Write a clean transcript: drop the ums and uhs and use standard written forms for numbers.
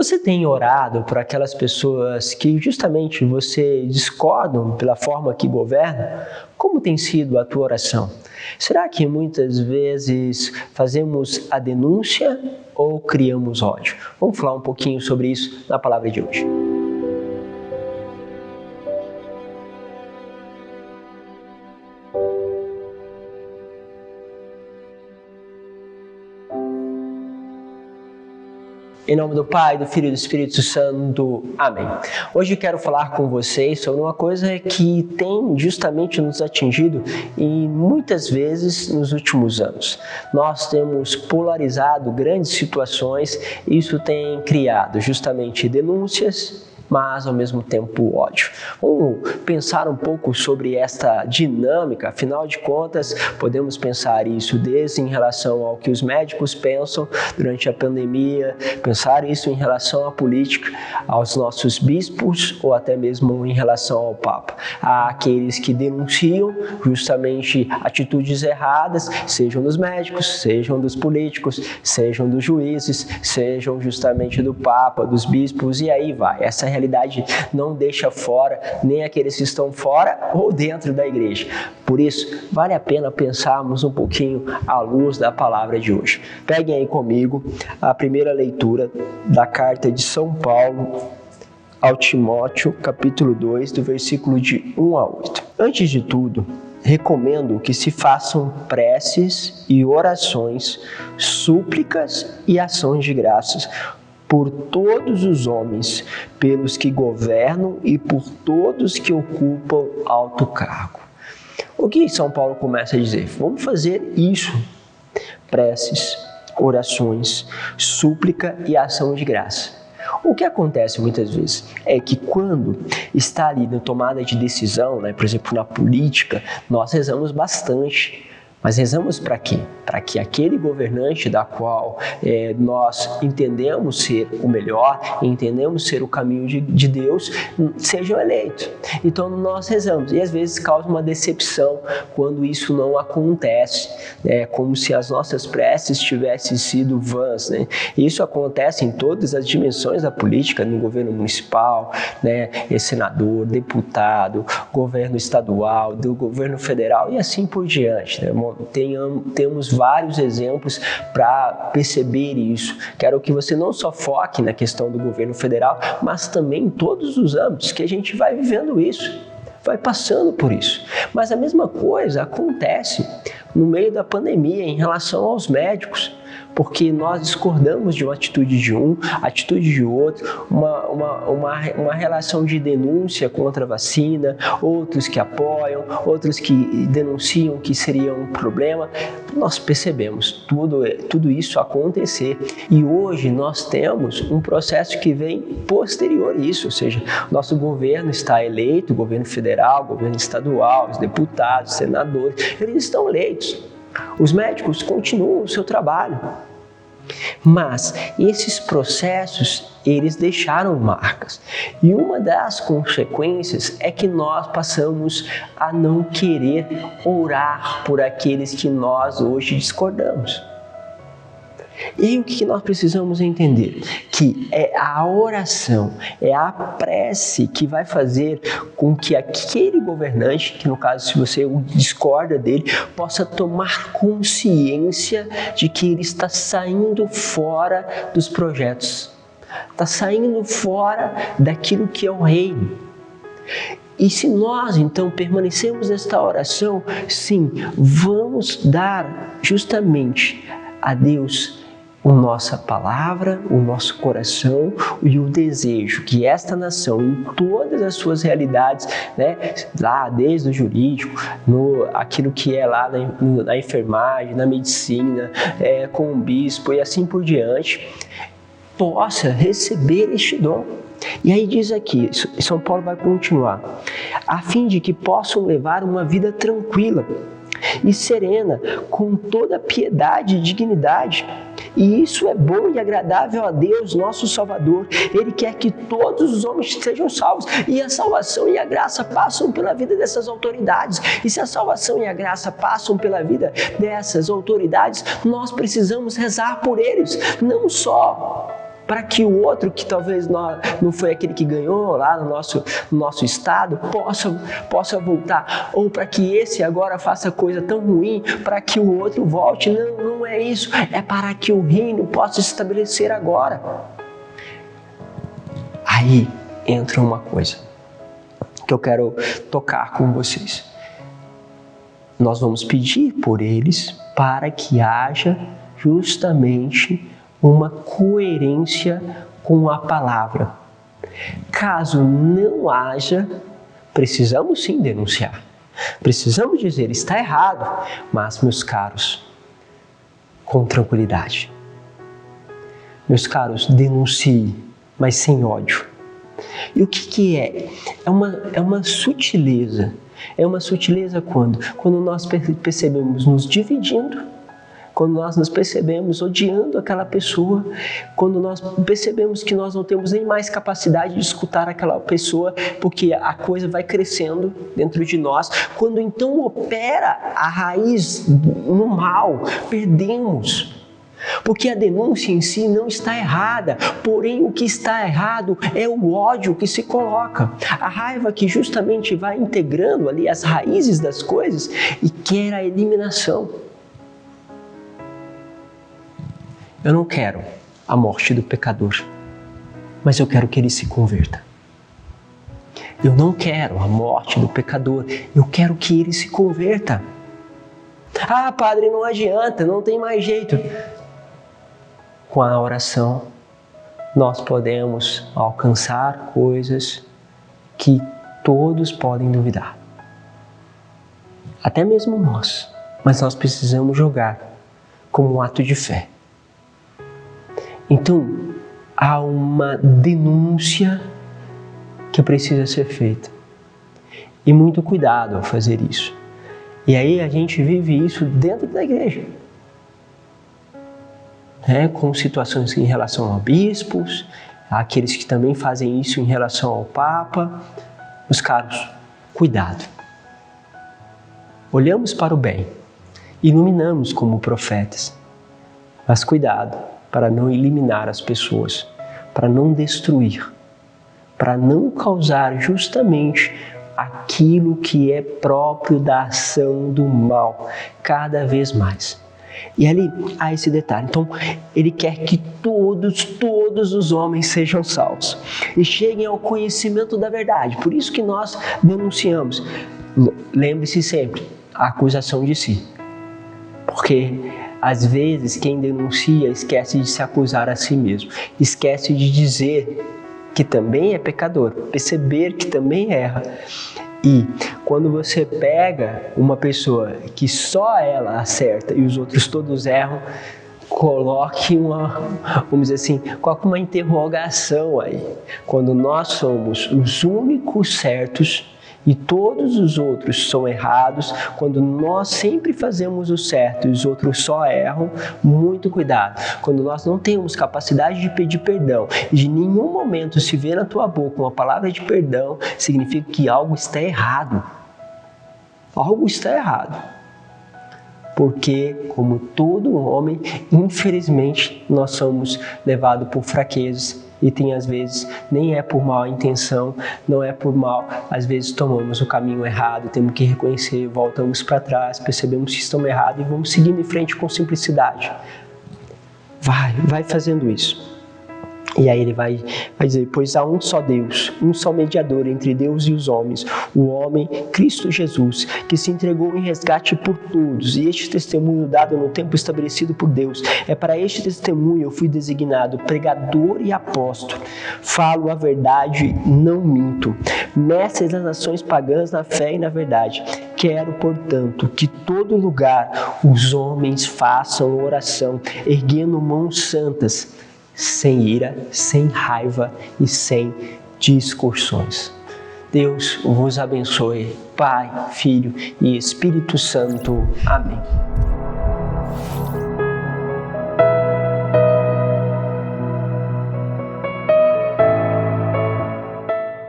Você tem orado por aquelas pessoas que justamente você discordam pela forma que governam? Como tem sido a tua oração? Será que muitas vezes fazemos a denúncia ou criamos ódio? Vamos falar um pouquinho sobre isso na palavra de hoje. Em nome do Pai, do Filho e do Espírito Santo. Amém. Hoje eu quero falar com vocês sobre uma coisa que tem justamente nos atingido e muitas vezes nos últimos anos. Nós temos polarizado grandes situações e isso tem criado justamente denúncias, mas ao mesmo tempo ódio. Vamos pensar um pouco sobre esta dinâmica, afinal de contas, podemos pensar isso desde em relação ao que os médicos pensam durante a pandemia, pensar isso em relação à política, aos nossos bispos ou até mesmo em relação ao Papa. Há aqueles que denunciam justamente atitudes erradas, sejam dos médicos, sejam dos políticos, sejam dos juízes, sejam justamente do Papa, dos bispos e aí vai. Essa realidade não deixa fora nem aqueles que estão fora ou dentro da igreja. Por isso, vale a pena pensarmos um pouquinho à luz da palavra de hoje. Peguem aí comigo a primeira leitura da carta de São Paulo ao Timóteo, capítulo 2, do versículo de 1 a 8. Antes de tudo, recomendo que se façam preces e orações, súplicas e ações de graças por todos os homens, pelos que governam e por todos que ocupam alto cargo. O que São Paulo começa a dizer? Vamos fazer isso. Preces, orações, súplica e ação de graça. O que acontece muitas vezes é que quando está ali na tomada de decisão, por exemplo, na política, nós rezamos bastante. Mas rezamos para quê? Para que aquele governante da qual nós entendemos ser o melhor, entendemos ser o caminho de Deus, seja eleito. Então nós rezamos e às vezes causa uma decepção quando isso não acontece. É como se as nossas preces tivessem sido vãs. Isso acontece em todas as dimensões da política, no governo municipal, senador, deputado, governo estadual, do governo federal e assim por diante. Temos vários exemplos para perceber isso. Quero que você não só foque na questão do governo federal, mas também em todos os âmbitos que a gente vai vivendo isso, vai passando por isso. Mas a mesma coisa acontece no meio da pandemia em relação aos médicos, porque nós discordamos de uma atitude de um, atitude de outro, uma relação de denúncia contra a vacina, outros que apoiam, outros que denunciam que seria um problema. Nós percebemos tudo isso acontecer e hoje nós temos um processo que vem posterior a isso, ou seja, nosso governo está eleito, o governo federal, o governo estadual, os deputados, senadores, eles estão eleitos. Os médicos continuam o seu trabalho, mas esses processos, eles deixaram marcas. E uma das consequências é que nós passamos a não querer orar por aqueles que nós hoje discordamos. E aí o que nós precisamos entender? Que é a oração, é a prece que vai fazer com que aquele governante, que no caso se você discorda dele, possa tomar consciência de que ele está saindo fora dos projetos, está saindo fora daquilo que é o reino. E se nós, então, permanecemos nesta oração, sim, vamos dar justamente a Deus a nossa palavra, o nosso coração e o desejo que esta nação, em todas as suas realidades, lá desde o jurídico, aquilo que é lá na enfermagem, na medicina, com o bispo e assim por diante, possa receber este dom. E aí diz aqui, São Paulo vai continuar, a fim de que possam levar uma vida tranquila e serena, com toda piedade e dignidade. E isso é bom e agradável a Deus, nosso Salvador. Ele quer que todos os homens sejam salvos. E a salvação e a graça passam pela vida dessas autoridades. E se a salvação e a graça passam pela vida dessas autoridades, nós precisamos rezar por eles. Não só para que o outro, que talvez não foi aquele que ganhou lá no nosso estado, possa voltar, ou para que esse agora faça coisa tão ruim, para que o outro volte. Não é isso, é para que o reino possa se estabelecer agora. Aí entra uma coisa que eu quero tocar com vocês. Nós vamos pedir por eles para que haja justamente uma coerência com a palavra. Caso não haja, precisamos sim denunciar. Precisamos dizer, está errado, mas, meus caros, com tranquilidade. Meus caros, denuncie, mas sem ódio. E o que é? É uma sutileza. É uma sutileza quando nós percebemos nos dividindo, quando nós nos percebemos odiando aquela pessoa, quando nós percebemos que nós não temos nem mais capacidade de escutar aquela pessoa, porque a coisa vai crescendo dentro de nós, quando então opera a raiz no mal, perdemos. Porque a denúncia em si não está errada, porém o que está errado é o ódio que se coloca. A raiva que justamente vai integrando ali as raízes das coisas e quer a eliminação. Eu não quero a morte do pecador, mas eu quero que ele se converta. Eu não quero a morte do pecador, eu quero que ele se converta. Ah, padre, não adianta, não tem mais jeito. Com a oração, nós podemos alcançar coisas que todos podem duvidar. Até mesmo nós. Mas nós precisamos jogar como um ato de fé. Então, há uma denúncia que precisa ser feita. E muito cuidado ao fazer isso. E aí a gente vive isso dentro da igreja. Com situações em relação a bispos, aqueles que também fazem isso em relação ao Papa. Meus caros, cuidado. Olhamos para o bem, iluminamos como profetas, mas cuidado para não eliminar as pessoas, para não destruir, para não causar justamente aquilo que é próprio da ação do mal, cada vez mais. E ali há esse detalhe. Então, ele quer que todos os homens sejam salvos e cheguem ao conhecimento da verdade. Por isso que nós denunciamos. Lembre-se sempre, a acusação de si. Porque, às vezes, quem denuncia esquece de se acusar a si mesmo. Esquece de dizer que também é pecador, perceber que também erra. E quando você pega uma pessoa que só ela acerta e os outros todos erram, coloque coloque uma interrogação aí. Quando nós somos os únicos certos e todos os outros são errados, quando nós sempre fazemos o certo e os outros só erram, muito cuidado. Quando nós não temos capacidade de pedir perdão e de nenhum momento se vê na tua boca uma palavra de perdão, significa que algo está errado. Algo está errado. Porque, como todo homem, infelizmente, nós somos levados por fraquezas. E tem às vezes, nem é por má intenção, não é por mal, às vezes tomamos o caminho errado, temos que reconhecer, voltamos para trás, percebemos que estamos errados e vamos seguindo em frente com simplicidade. Vai fazendo isso. E aí ele vai dizer, pois há um só Deus, um só mediador entre Deus e os homens, o homem Cristo Jesus, que se entregou em resgate por todos, e este testemunho dado no tempo estabelecido por Deus, é para este testemunho eu fui designado pregador e apóstolo, falo a verdade, não minto, mestre das nações pagãs na fé e na verdade, quero, portanto, que todo lugar os homens façam oração, erguendo mãos santas, sem ira, sem raiva e sem discussões. Deus vos abençoe, Pai, Filho e Espírito Santo. Amém.